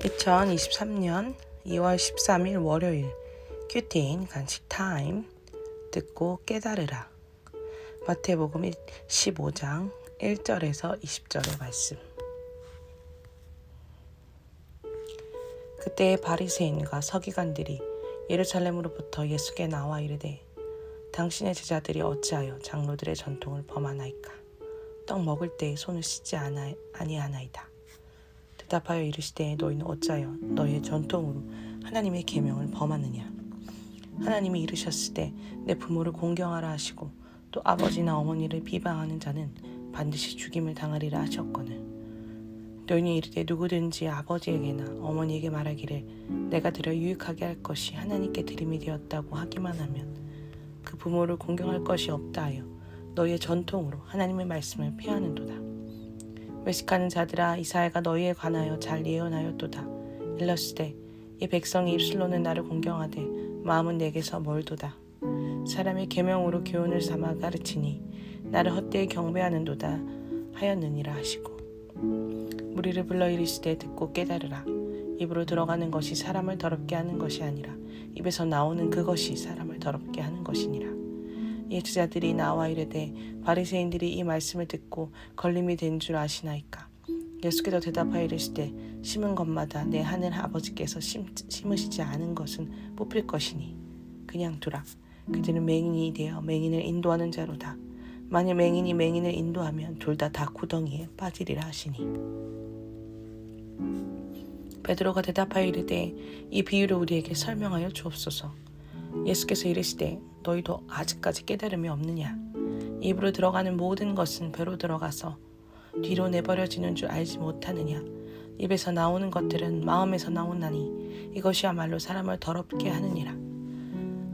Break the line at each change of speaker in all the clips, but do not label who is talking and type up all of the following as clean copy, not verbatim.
2023년 2월 13일 월요일 큐티인 간식 타임. 듣고 깨달으라. 마태복음 15장 1절에서 20절의 말씀. 그때의 바리새인과 서기관들이 예루살렘으로부터 예수께 나와 이르되, 당신의 제자들이 어찌하여 장로들의 전통을 범하나이까? 떡 먹을 때에 손을 씻지 아니하나이다. 대답하여 이르시되, 너희는 어찌하여 너희의 전통으로 하나님의 계명을 범하느냐? 하나님이 이르셨으되 내 부모를 공경하라 하시고 또 아버지나 어머니를 비방하는 자는 반드시 죽임을 당하리라 하셨거늘, 너희는 이르되 누구든지 아버지에게나 어머니에게 말하기를 내가 드려 유익하게 할 것이 하나님께 드림이 되었다고 하기만 하면 그 부모를 공경할 것이 없다 하여 너희의 전통으로 하나님의 말씀을 폐하는도다. 외식하는 자들아, 이사야가 너희에 관하여 잘 예언하였도다. 일러스되 이 백성이 입술로는 나를 공경하되 마음은 내게서 멀도다. 사람의 계명으로 교훈을 삼아 가르치니 나를 헛되이 경배하는도다 하였느니라 하시고, 무리를 불러 이르시되 듣고 깨달으라. 입으로 들어가는 것이 사람을 더럽게 하는 것이 아니라 입에서 나오는 그것이 사람을 더럽게 하는 것이니라. 이 제자들이 나와 이르되, 바리새인들이 이 말씀을 듣고 걸림이 된 줄 아시나이까? 예수께서 대답하여 이르시되, 심은 것마다 내 하늘 아버지께서 심으시지 않은 것은 뽑힐 것이니 그냥 두라. 그들은 맹인이 되어 맹인을 인도하는 자로다. 만일 맹인이 맹인을 인도하면 둘 다 구덩이에 빠지리라 하시니, 베드로가 대답하여 이르되, 이 비유를 우리에게 설명하여 주옵소서. 예수께서 이르시되, 너희도 아직까지 깨달음이 없느냐? 입으로 들어가는 모든 것은 배로 들어가서 뒤로 내버려지는 줄 알지 못하느냐? 입에서 나오는 것들은 마음에서 나오나니 이것이야말로 사람을 더럽게 하느니라.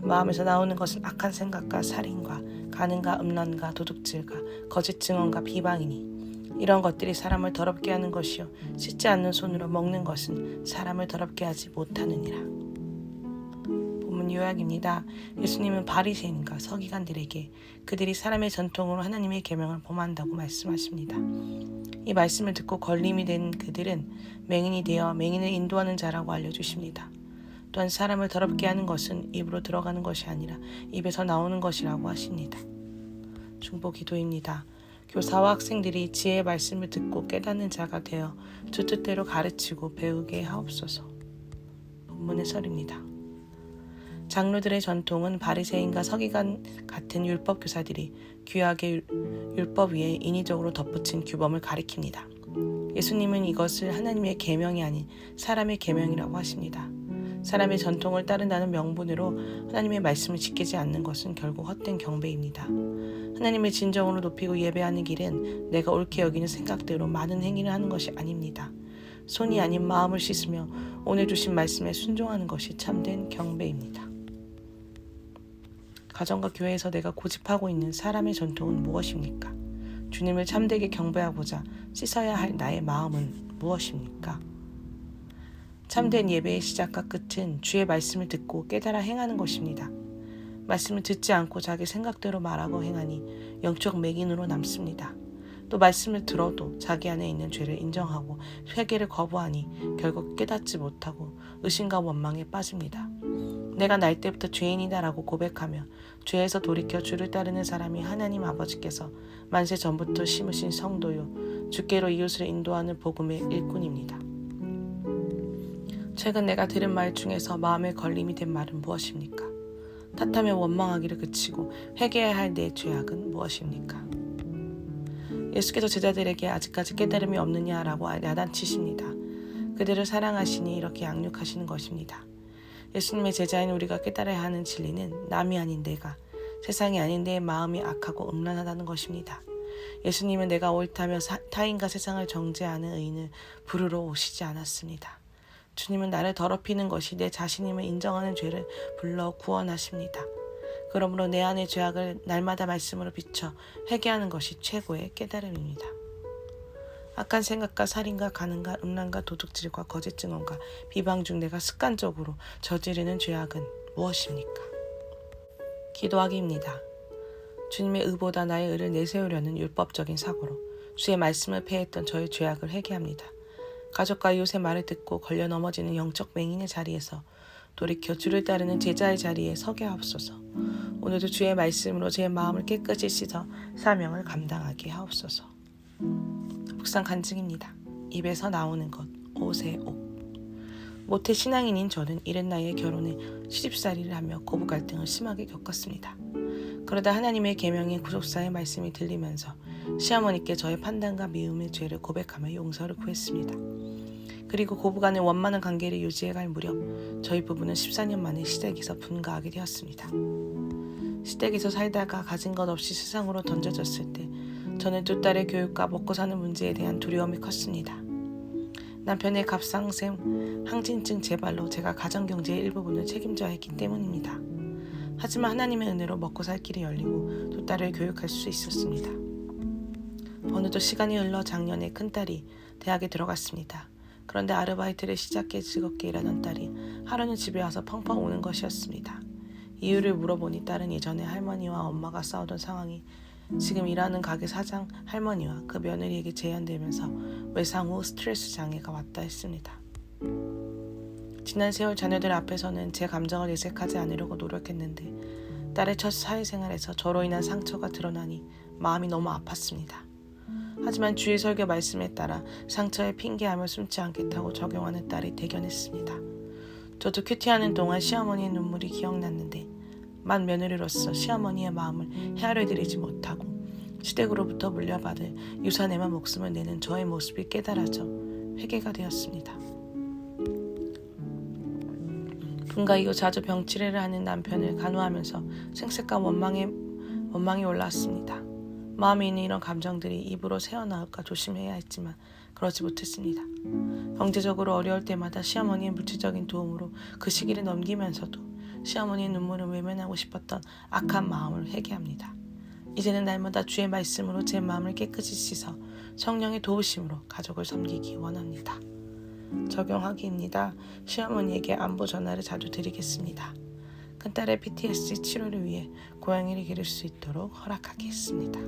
마음에서 나오는 것은 악한 생각과 살인과 간음과 음란과 도둑질과 거짓 증언과 비방이니 이런 것들이 사람을 더럽게 하는 것이요 씻지 않는 손으로 먹는 것은 사람을 더럽게 하지 못하느니라. 요약입니다. 예수님은 바리새인과 서기관들에게 그들이 사람의 전통으로 하나님의 계명을 범한다고 말씀하십니다. 이 말씀을 듣고 걸림이 된 그들은 맹인이 되어 맹인을 인도하는 자라고 알려주십니다. 또한 사람을 더럽게 하는 것은 입으로 들어가는 것이 아니라 입에서 나오는 것이라고 하십니다. 중보 기도입니다. 교사와 학생들이 지혜의 말씀을 듣고 깨닫는 자가 되어 주 뜻대로 가르치고 배우게 하옵소서. 본문의 설입니다. 장로들의 전통은 바리새인과 서기관 같은 율법 교사들이 귀하게 율법 위에 인위적으로 덧붙인 규범을 가리킵니다. 예수님은 이것을 하나님의 계명이 아닌 사람의 계명이라고 하십니다. 사람의 전통을 따른다는 명분으로 하나님의 말씀을 지키지 않는 것은 결국 헛된 경배입니다. 하나님을 진정으로 높이고 예배하는 길은 내가 옳게 여기는 생각대로 많은 행위를 하는 것이 아닙니다. 손이 아닌 마음을 씻으며 오늘 주신 말씀에 순종하는 것이 참된 경배입니다. 가정과 교회에서 내가 고집하고 있는 사람의 전통은 무엇입니까? 주님을 참되게 경배하고자 씻어야 할 나의 마음은 무엇입니까? 참된 예배의 시작과 끝은 주의 말씀을 듣고 깨달아 행하는 것입니다. 말씀을 듣지 않고 자기 생각대로 말하고 행하니 영적 맹인으로 남습니다. 또 말씀을 들어도 자기 안에 있는 죄를 인정하고 회개를 거부하니 결국 깨닫지 못하고 의심과 원망에 빠집니다. 내가 날 때부터 죄인이다라고 고백하며 죄에서 돌이켜 주를 따르는 사람이 하나님 아버지께서 만세 전부터 심으신 성도요 주께로 이웃을 인도하는 복음의 일꾼입니다. 최근 내가 들은 말 중에서 마음에 걸림이 된 말은 무엇입니까? 탓하며 원망하기를 그치고 회개해야 할 내 죄악은 무엇입니까? 예수께서 제자들에게 아직까지 깨달음이 없느냐라고 야단치십니다. 그들을 사랑하시니 이렇게 양육하시는 것입니다. 예수님의 제자인 우리가 깨달아야 하는 진리는 남이 아닌 내가, 세상이 아닌 내 마음이 악하고 음란하다는 것입니다. 예수님은 내가 옳다며 타인과 세상을 정죄하는 의인을 부르러 오시지 않았습니다. 주님은 나를 더럽히는 것이 내 자신임을 인정하는 죄를 불러 구원하십니다. 그러므로 내 안의 죄악을 날마다 말씀으로 비춰 회개하는 것이 최고의 깨달음입니다. 악한 생각과 살인과 간음과 음란과 도둑질과 거짓 증언과 비방 중 내가 습관적으로 저지르는 죄악은 무엇입니까? 기도하기입니다. 주님의 의보다 나의 의를 내세우려는 율법적인 사고로 주의 말씀을 폐했던 저의 죄악을 회개합니다. 가족과 이웃의 말을 듣고 걸려 넘어지는 영적 맹인의 자리에서 돌이켜 주를 따르는 제자의 자리에 서게 하옵소서. 오늘도 주의 말씀으로 제 마음을 깨끗이 씻어 사명을 감당하게 하옵소서. 묵상 간증입니다. 입에서 나오는 것, 옷의 옥. 모태 신앙인인 저는 이른 나이에 결혼해 시집살이를 하며 고부 갈등을 심하게 겪었습니다. 그러다 하나님의 계명인 구속사의 말씀이 들리면서 시어머니께 저의 판단과 미움의 죄를 고백하며 용서를 구했습니다. 그리고 고부간의 원만한 관계를 유지해갈 무렵 저희 부부는 14년 만에 시댁에서 분가하게 되었습니다. 시댁에서 살다가 가진 것 없이 세상으로 던져졌을 때 저는 두 딸의 교육과 먹고 사는 문제에 대한 두려움이 컸습니다. 남편의 갑상샘, 항진증 재발로 제가 가정경제의 일부분을 책임져야 했기 때문입니다. 하지만 하나님의 은혜로 먹고 살 길이 열리고 두 딸을 교육할 수 있었습니다. 어느덧 시간이 흘러 작년에 큰딸이 대학에 들어갔습니다. 그런데 아르바이트를 시작해 즐겁게 일하던 딸이 하루는 집에 와서 펑펑 우는 것이었습니다. 이유를 물어보니 딸은 예전에 할머니와 엄마가 싸우던 상황이 지금 일하는 가게 사장 할머니와 그 며느리에게 재현되면서 외상 후 스트레스 장애가 왔다 했습니다. 지난 세월 자녀들 앞에서는 제 감정을 내색하지 않으려고 노력했는데 딸의 첫 사회생활에서 저로 인한 상처가 드러나니 마음이 너무 아팠습니다. 하지만 주의 설교 말씀에 따라 상처에 핑계하며 숨지 않겠다고 적용하는 딸이 대견했습니다. 저도 큐티하는 동안 시어머니의 눈물이 기억났는데 맏 며느리로서 시어머니의 마음을 헤아려드리지 못하고 시댁으로부터 물려받을 유산에만 목숨을 내는 저의 모습이 깨달아져 회개가 되었습니다. 분가 이후 자주 병치레를 하는 남편을 간호하면서 생색과 원망이 올라왔습니다. 마음에 있는 이런 감정들이 입으로 새어나올까 조심해야 했지만 그러지 못했습니다. 경제적으로 어려울 때마다 시어머니의 물질적인 도움으로 그 시기를 넘기면서도 시어머니의 눈물을 외면하고 싶었던 악한 마음을 회개합니다. 이제는 날마다 주의 말씀으로 제 마음을 깨끗이 씻어 성령의 도우심으로 가족을 섬기기 원합니다. 적용하기입니다. 시어머니에게 안부 전화를 자주 드리겠습니다. 큰딸의 PTSD 치료를 위해 고양이를 기를 수 있도록 허락하겠습니다.